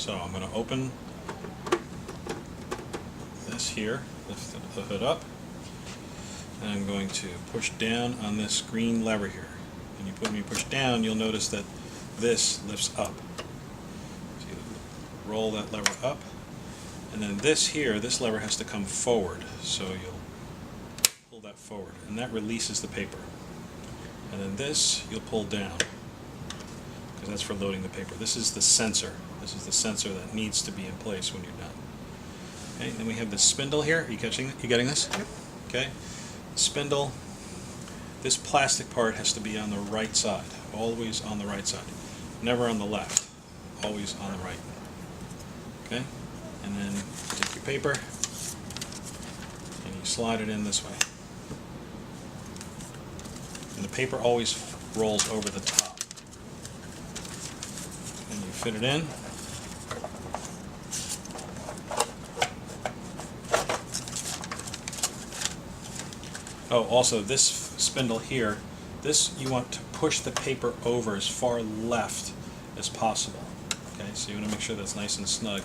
So I'm going to open this here, lift the hood up, and I'm going to push down on this green lever here. And when you push down, you'll notice that this lifts up. So you roll that lever up, and then this here, this lever has to come forward. So you'll pull that forward, and that releases the paper. And then this you'll pull down, because that's for loading the paper. This is the sensor. This is the sensor that needs to be in place when you're done. Okay, then we have this spindle here. Are you catching it? You getting this? Yep. Okay. Spindle. This plastic part has to be on the right side. Always on the right side. Never on the left. Always on the right. Okay? And then take your paper and you slide it in this way. And the paper always rolls over the top. And you fit it in. Oh, also this spindle here, this you want to push the paper over as far left as possible. Okay, so you want to make sure that's nice and snug.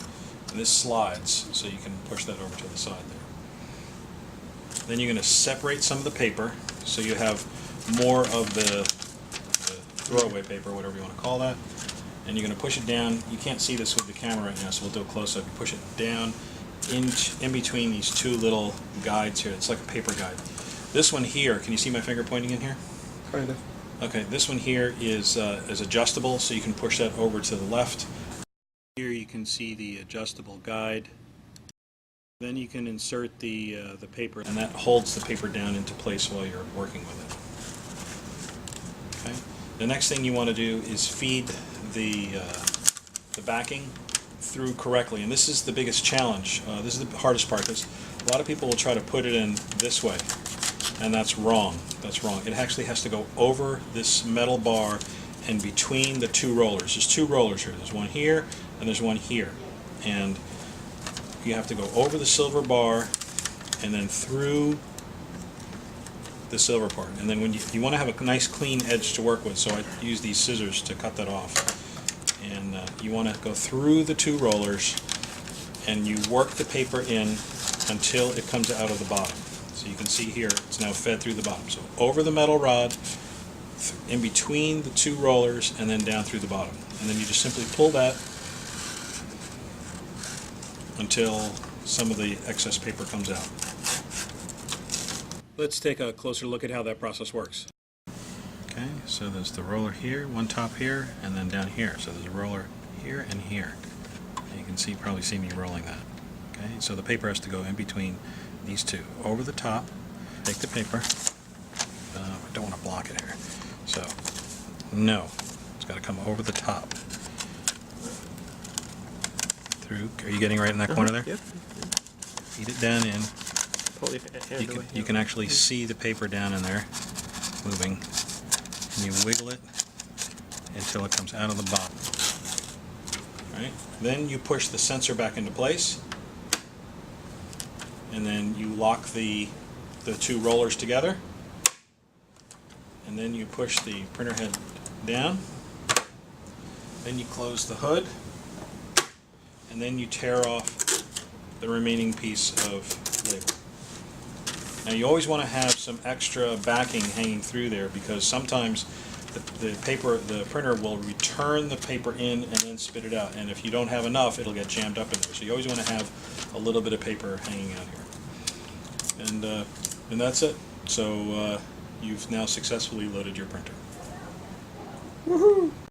And this slides, so you can push that over to the side there. Then you're going to separate some of the paper, so you have more of the throwaway paper, whatever you want to call that. And you're going to push it down. You can't see this with the camera right now, so we'll do a close-up. You push it down in between these two little guides here. It's like a paper guide. This one here, can you see my finger pointing in here? Kind of. Okay, this one here is adjustable, so you can push that over to the left. Here you can see the adjustable guide. Then you can insert the paper, and that holds the paper down into place while you're working with it. Okay. The next thing you want to do is feed the backing through correctly, and this is the biggest challenge. This is the hardest part, because a lot of people will try to put it in this way. And that's wrong. That's wrong. It actually has to go over this metal bar and between the two rollers. There's two rollers here. There's one here and there's one here. And you have to go over the silver bar and then through the silver part. And then when you want to have a nice clean edge to work with, so I use these scissors to cut that off. And you want to go through the two rollers and you work the paper in until it comes out of the bottom. So you can see here, it's now fed through the bottom. So over the metal rod, in between the two rollers, and then down through the bottom. And then you just simply pull that until some of the excess paper comes out. Let's take a closer look at how that process works. Okay, so there's the roller here, one top here, and then down here. So there's a roller here and here. And you can probably see me rolling that. Okay, so the paper has to go in between these two. Over the top, take the paper. I don't want to block it here. So, no, it's got to come over the top. Through. Are you getting right in that corner there? Yep. Feed it down in. You can actually see the paper down in there moving. And you wiggle it until it comes out of the bottom. Right? Then you push the sensor back into place. And then you lock the two rollers together, and then you push the printer head down, then you close the hood, and then you tear off the remaining piece of label. Now you always want to have some extra backing hanging through there, because sometimes the printer will return the paper in and then spit it out, and if you don't have enough, it'll get jammed up in there. So you always want to have a little bit of paper hanging out here. And that's it. So you've now successfully loaded your printer. Woohoo!